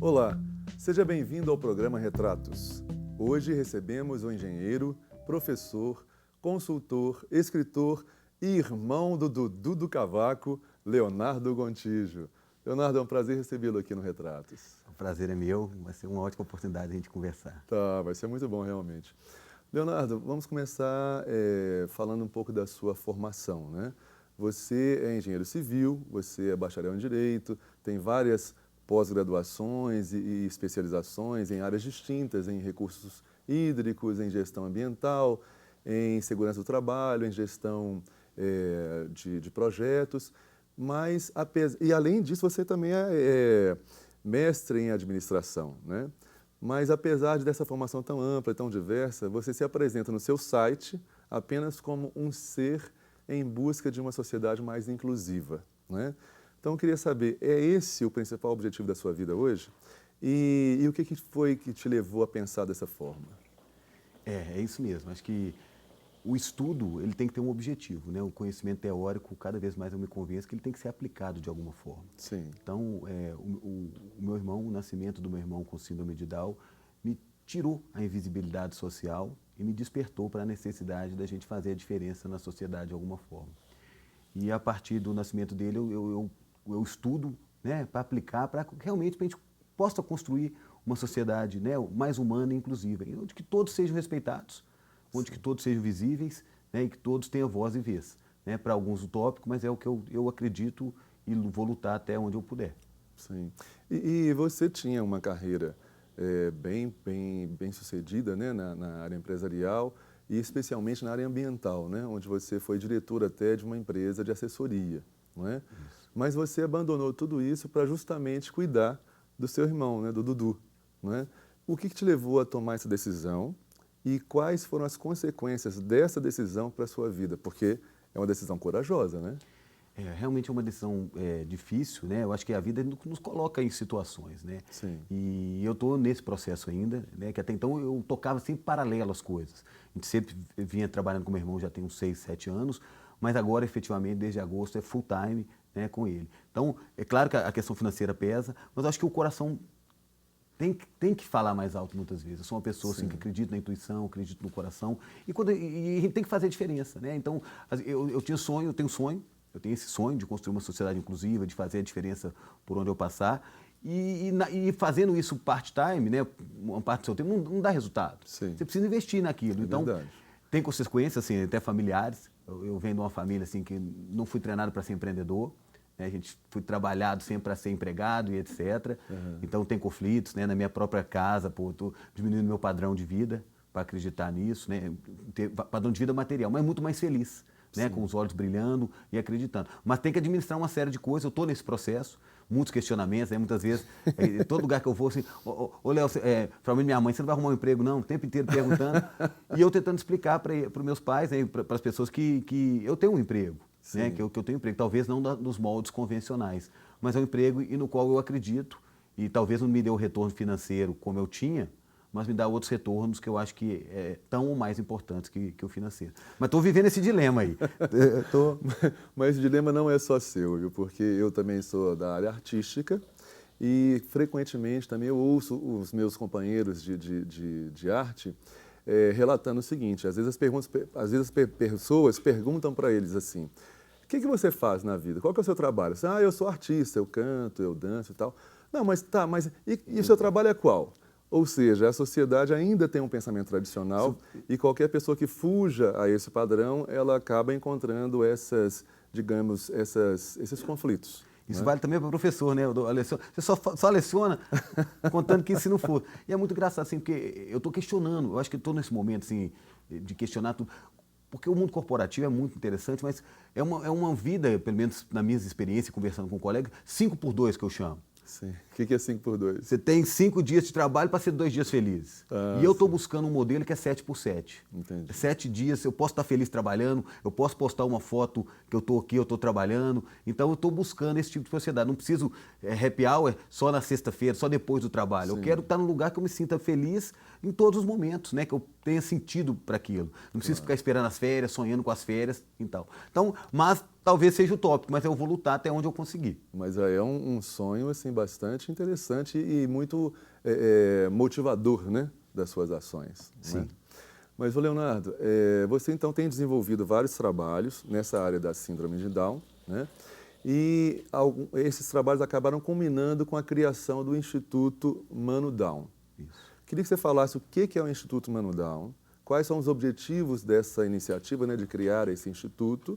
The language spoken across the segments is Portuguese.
Olá, seja bem-vindo ao programa Retratos. Hoje recebemos o engenheiro, professor, consultor, escritor e irmão do Dudu do Cavaco, Leonardo Gontijo. Leonardo, é um prazer recebê-lo aqui no Retratos. O prazer é meu, vai ser uma ótima oportunidade de a gente conversar. Tá, vai ser muito bom realmente. Leonardo, vamos começar falando um pouco da sua formação, né? Você é engenheiro civil, você é bacharel em Direito, tem várias pós-graduações e especializações em áreas distintas, em recursos hídricos, em gestão ambiental, em segurança do trabalho, em gestão de projetos, mas, e além disso, você também é mestre em administração, né? Mas apesar dessa formação tão ampla e tão diversa, você se apresenta no seu site apenas como um ser em busca de uma sociedade mais inclusiva, né? Então, eu queria saber, é esse o principal objetivo da sua vida hoje? E o que foi que te levou a pensar dessa forma? É isso mesmo. Acho que o estudo ele tem que ter um objetivo, né? O conhecimento teórico, cada vez mais eu me convenço que ele tem que ser aplicado de alguma forma. Sim. Então, o meu irmão, o nascimento do meu irmão com síndrome de Down, me tirou a invisibilidade social e me despertou para a necessidade da gente fazer a diferença na sociedade de alguma forma. E a partir do nascimento dele, eu estudo, né, para aplicar, para realmente a gente possa construir uma sociedade, né, mais humana e inclusiva, onde que todos sejam respeitados, onde que todos sejam visíveis, né, e que todos tenham voz e vez. Né, para alguns utópico, mas é o que eu acredito e vou lutar até onde eu puder. Sim. E você tinha uma carreira bem sucedida, né, na área empresarial e especialmente na área ambiental, né, onde você foi diretor até de uma empresa de assessoria, não é? Isso. Mas você abandonou tudo isso para justamente cuidar do seu irmão, né, do Dudu, não é? O que te levou a tomar essa decisão e quais foram as consequências dessa decisão para a sua vida? Porque é uma decisão corajosa, né? Realmente é uma decisão difícil, né? Eu acho que a vida nos coloca em situações, né? Sim. E eu estou nesse processo ainda, né? Que até então eu tocava sempre paralelo às coisas. A gente sempre vinha trabalhando com meu irmão já tem uns 6, 7 anos, mas agora efetivamente desde agosto é full time, né, com ele. Então, é claro que a questão financeira pesa, mas eu acho que o coração tem que falar mais alto muitas vezes. Eu sou uma pessoa assim, que acredita na intuição, acredito no coração, e a gente tem que fazer a diferença, né? Então, eu tenho esse sonho de construir uma sociedade inclusiva, de fazer a diferença por onde eu passar, e fazendo isso part-time, né, uma parte do seu tempo, não dá resultado. Sim. Você precisa investir naquilo. É então, verdade. tem consequências, assim, até familiares. Eu venho de uma família assim, que não fui treinado para ser empreendedor, né? A gente foi trabalhado sempre para ser empregado e etc. Então, tem conflitos, né, na minha própria casa, estou diminuindo meu padrão de vida para acreditar nisso, né, ter padrão de vida material, mas muito mais feliz. Né, com os olhos brilhando e acreditando. Mas tem que administrar uma série de coisas, eu estou nesse processo, muitos questionamentos, né, muitas vezes, todo lugar que eu vou, assim, ô Léo, para minha mãe, você não vai arrumar um emprego não? O tempo inteiro perguntando, e eu tentando explicar para os meus pais, né, para as pessoas que eu tenho um emprego, né, que eu tenho um emprego, talvez não nos moldes convencionais, mas é um emprego e no qual eu acredito, e talvez não me dê o retorno financeiro como eu tinha, mas me dá outros retornos que eu acho que tão ou mais importantes que o financeiro. Mas estou vivendo esse dilema aí. Mas o dilema não é só seu, viu? Porque eu também sou da área artística e frequentemente também eu ouço os meus companheiros de arte relatando o seguinte, às vezes as pessoas perguntam para eles assim, o que você faz na vida? Qual que é o seu trabalho? Eu sou artista, eu canto, eu danço e tal. Não, mas e o seu trabalho é qual? Ou seja, a sociedade ainda tem um pensamento tradicional e qualquer pessoa que fuja a esse padrão, ela acaba encontrando esses conflitos. Isso vale também para o professor, né? Você só leciona contando que se não for. E é muito engraçado, assim, porque eu estou questionando, eu acho que estou nesse momento, assim, de questionar tudo. Porque o mundo corporativo é muito interessante, mas é uma vida, pelo menos na minha experiência, conversando com colegas, 5x2 que eu chamo. Sim. O que é 5x2? Você tem 5 dias de trabalho para ser 2 dias felizes. E eu estou buscando um modelo que é 7x7. Entendi. 7 dias, eu posso estar feliz trabalhando, eu posso postar uma foto que eu estou aqui, eu estou trabalhando. Então, eu estou buscando esse tipo de sociedade. Não preciso happy hour só na sexta-feira, só depois do trabalho. Sim. Eu quero estar num lugar que eu me sinta feliz em todos os momentos, né? Que eu tenha sentido para aquilo. Não preciso ficar esperando as férias, sonhando com as férias e tal. Então, mas talvez seja utópico, mas eu vou lutar até onde eu conseguir. Mas é um sonho assim, bastante extremamente interessante e muito motivador, né, das suas ações. Sim. Né? Mas, ô Leonardo, você então tem desenvolvido vários trabalhos nessa área da síndrome de Down, né? E esses trabalhos acabaram culminando com a criação do Instituto Mano Down. Isso. Queria que você falasse o que é o Instituto Mano Down, quais são os objetivos dessa iniciativa, né, de criar esse instituto,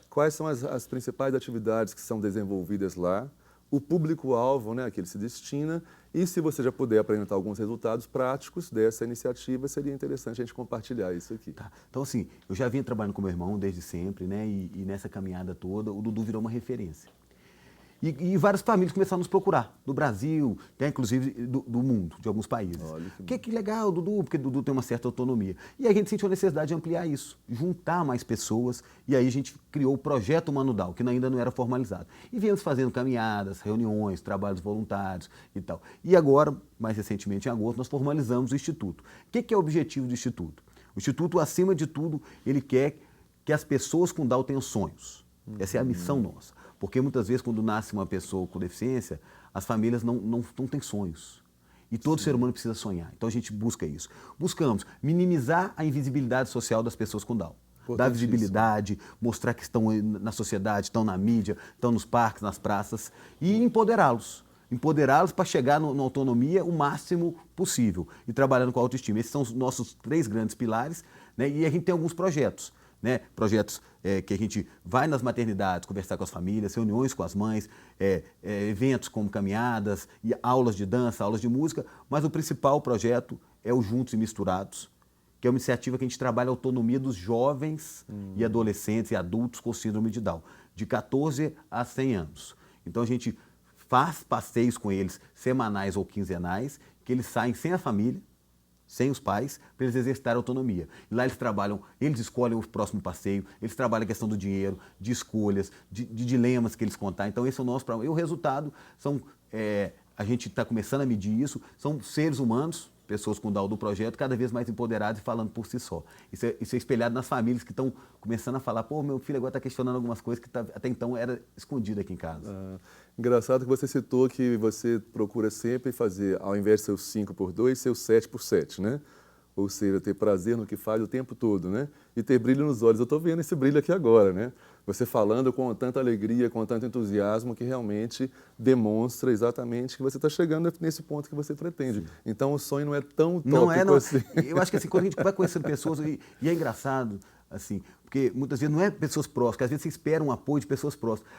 quais são as principais atividades que são desenvolvidas lá, o público-alvo, né, a que ele se destina, e se você já puder apresentar alguns resultados práticos dessa iniciativa, seria interessante a gente compartilhar isso aqui. Tá. Então, assim, eu já vinha trabalhando com meu irmão desde sempre, né? E nessa caminhada toda, o Dudu virou uma referência. E várias famílias começaram a nos procurar, do Brasil, até inclusive do mundo, de alguns países. Olha Que legal, Dudu, porque Dudu tem uma certa autonomia. E a gente sentiu a necessidade de ampliar isso, juntar mais pessoas, e aí a gente criou o Projeto Mano Down, que ainda não era formalizado. E viemos fazendo caminhadas, reuniões, trabalhos voluntários e tal. E agora, mais recentemente, em agosto, nós formalizamos o Instituto. O que é o objetivo do Instituto? O Instituto, acima de tudo, ele quer que as pessoas com Down tenham sonhos. Essa é a missão nossa. Porque muitas vezes, quando nasce uma pessoa com deficiência, as famílias não têm sonhos. E todo ser humano precisa sonhar. Então a gente busca isso. Buscamos minimizar a invisibilidade social das pessoas com Down. Dar visibilidade, mostrar que estão na sociedade, estão na mídia, estão nos parques, nas praças, e empoderá-los. Empoderá-los para chegar na autonomia o máximo possível e trabalhando com a autoestima. Esses são os nossos 3 grandes pilares, né? E a gente tem alguns projetos. Né? Projetos que a gente vai nas maternidades conversar com as famílias, reuniões com as mães, eventos como caminhadas, e aulas de dança, aulas de música, mas o principal projeto é o Juntos e Misturados, que é uma iniciativa que a gente trabalha a autonomia dos jovens e adolescentes e adultos com síndrome de Down, de 14 a 100 anos. Então a gente faz passeios com eles semanais ou quinzenais, que eles saem sem a família, sem os pais, para eles exercitarem a autonomia. E lá eles trabalham, eles escolhem o próximo passeio, eles trabalham a questão do dinheiro, de escolhas, de dilemas que eles contar. Então esse é o nosso problema. E o resultado são, a gente está começando a medir isso, são seres humanos, pessoas com Down do projeto, cada vez mais empoderados e falando por si só. Isso é espelhado nas famílias que estão começando a falar, pô, meu filho agora está questionando algumas coisas que até então era escondido aqui em casa. Engraçado que você citou que você procura sempre fazer, ao invés de seus 5x2, seus 7x7, né? Ou seja, ter prazer no que faz o tempo todo, né? E ter brilho nos olhos. Eu estou vendo esse brilho aqui agora, né? Você falando com tanta alegria, com tanto entusiasmo, que realmente demonstra exatamente que você está chegando nesse ponto que você pretende. Sim. Então, o sonho não é tão tópico assim. Eu acho que assim, quando a gente vai conhecendo pessoas, e é engraçado, assim, porque muitas vezes não é pessoas próximas, às vezes você espera um apoio de pessoas próximas.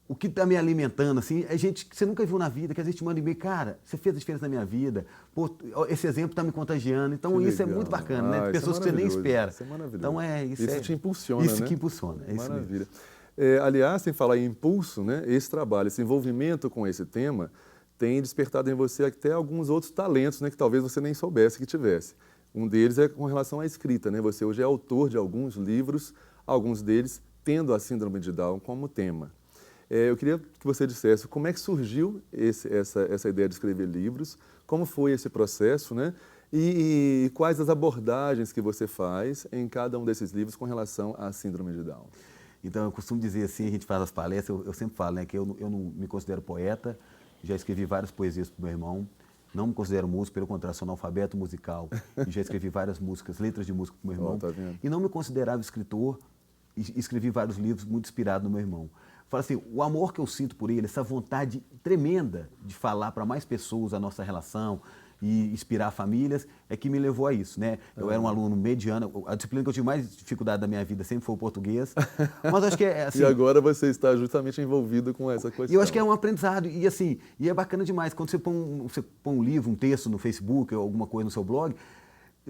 O que está me alimentando, assim, é gente que você nunca viu na vida, que às vezes te manda e-mail, cara, você fez a diferença na minha vida, pô, esse exemplo está me contagiando. Então isso é muito bacana, né? Pessoas que você nem espera. Isso é maravilhoso. Então isso te impulsiona, isso né? que impulsiona, é maravilha. Aliás, sem falar em impulso, né? Esse trabalho, esse envolvimento com esse tema tem despertado em você até alguns outros talentos, né? Que talvez você nem soubesse que tivesse. Um deles é com relação à escrita, né? Você hoje é autor de alguns livros, alguns deles tendo a síndrome de Down como tema. Eu queria que você dissesse como é que surgiu essa ideia de escrever livros, como foi esse processo, né? E quais as abordagens que você faz em cada um desses livros com relação à síndrome de Down. Então, eu costumo dizer assim, a gente faz as palestras, eu sempre falo, né, que eu não me considero poeta, já escrevi várias poesias para o meu irmão, não me considero músico, pelo contrário, sou analfabeto musical, e já escrevi várias músicas, letras de música para o meu irmão, tá vendo? E não me considerava escritor, e escrevi vários livros muito inspirados no meu irmão. Fala assim, o amor que eu sinto por ele, essa vontade tremenda de falar para mais pessoas a nossa relação e inspirar famílias, é que me levou a isso, né? Eu era um aluno mediano, a disciplina que eu tive mais dificuldade da minha vida sempre foi o português, mas acho que é assim... E agora você está justamente envolvido com essa questão. E eu acho que é um aprendizado, e assim, e é bacana demais, quando você põe um livro, um texto no Facebook ou alguma coisa no seu blog,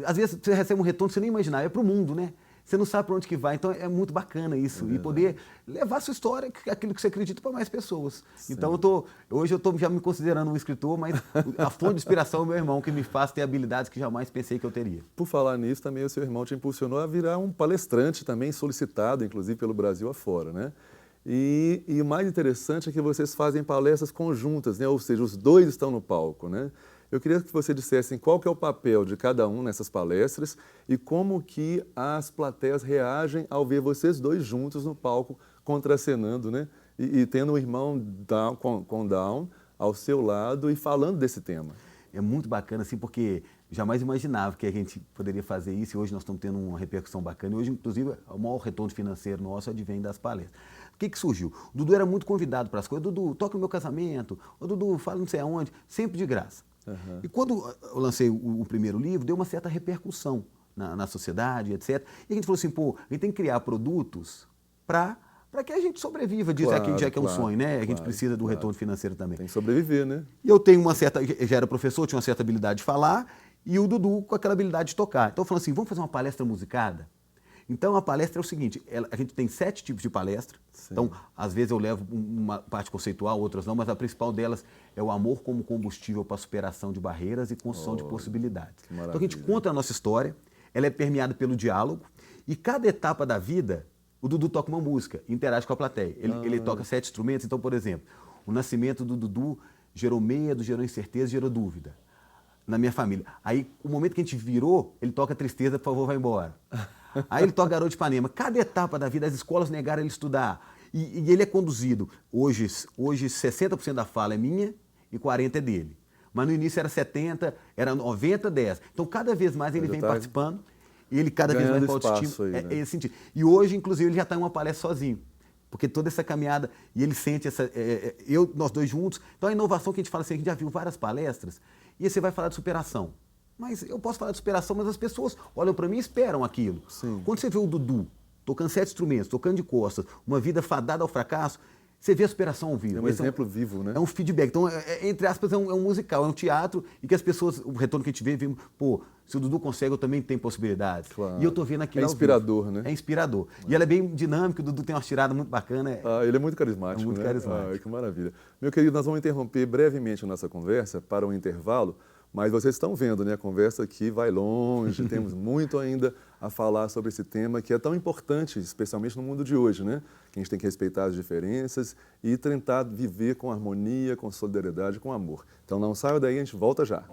às vezes você recebe um retorno que você nem imaginava, é para o mundo, né? Você não sabe para onde que vai, então é muito bacana isso. E poder levar a sua história, aquilo que você acredita, para mais pessoas. Sim. Então, hoje eu estou já me considerando um escritor, mas a fonte de inspiração é o meu irmão, que me faz ter habilidades que jamais pensei que eu teria. Por falar nisso, também o seu irmão te impulsionou a virar um palestrante também, solicitado, inclusive, pelo Brasil afora, né? E o mais interessante é que vocês fazem palestras conjuntas, né? Ou seja, os dois estão no palco, né? Eu queria que você dissesse qual que é o papel de cada um nessas palestras e como que as plateias reagem ao ver vocês dois juntos no palco, contracenando, né? E tendo o irmão com Down ao seu lado e falando desse tema. É muito bacana, assim, porque jamais imaginava que a gente poderia fazer isso e hoje nós estamos tendo uma repercussão bacana. E hoje, inclusive, o maior retorno financeiro nosso advém das palestras. O que surgiu? O Dudu era muito convidado para as coisas. Dudu, toca no meu casamento. Ô, Dudu, fala não sei aonde. Sempre de graça. Uhum. E quando eu lancei o primeiro livro, deu uma certa repercussão na sociedade, etc. E a gente falou assim, pô, a gente tem que criar produtos para que a gente sobreviva disso, claro, já que é um claro, sonho, né? A gente claro, precisa do claro. retorno financeiro também. Tem que sobreviver, né? E eu tenho uma certa, já era professor, tinha uma certa habilidade de falar, e o Dudu com aquela habilidade de tocar. Então eu falei assim, vamos fazer uma palestra musicada? Então a palestra é o seguinte, a gente tem 7 tipos de palestra. Sim. Então às vezes eu levo uma parte conceitual, outras não, mas a principal delas é o amor como combustível para a superação de barreiras e construção de possibilidades. Então a gente conta a nossa história, ela é permeada pelo diálogo, e cada etapa da vida, o Dudu toca uma música, interage com a plateia. Ele toca 7 instrumentos, então, por exemplo, o nascimento do Dudu gerou medo, gerou incerteza, gerou dúvida na minha família. Aí, o momento que a gente virou, ele toca tristeza, por favor, vai embora. Aí ele toca Garoto de Ipanema. Cada etapa da vida, as escolas negaram ele estudar. E ele é conduzido. Hoje 60% da fala é minha e 40% é dele. Mas no início era 70%, era 90%, 10%. Então, cada vez mais ele vem participando. E ele cada vez mais para autoestima. Aí, né? E hoje, inclusive, ele já está em uma palestra sozinho. Porque toda essa caminhada, e ele sente nós dois juntos. Então a inovação que a gente fala assim, a gente já viu várias palestras, e aí você vai falar de superação. Mas eu posso falar de superação, mas as pessoas olham para mim e esperam aquilo. Sim. Quando você vê o Dudu tocando 7 instrumentos, tocando de costas, uma vida fadada ao fracasso, você vê a superação ao vivo. É um exemplo vivo, né? É um feedback. Então, entre aspas, é um musical, é um teatro, e que as pessoas, o retorno que a gente vê, pô, se o Dudu consegue, eu também tenho possibilidades. Claro. E eu tô vendo aquilo. É inspirador, né? É inspirador. E ela é bem dinâmica, o Dudu tem uma tirada muito bacana. Ele é muito carismático, né? Muito carismático. Que maravilha. Meu querido, nós vamos interromper brevemente a nossa conversa para um intervalo, mas vocês estão vendo, né? A conversa aqui vai longe, temos muito ainda a falar sobre esse tema que é tão importante, especialmente no mundo de hoje, né? Que a gente tem que respeitar as diferenças e tentar viver com harmonia, com solidariedade, com amor. Então não saia daí, a gente volta já.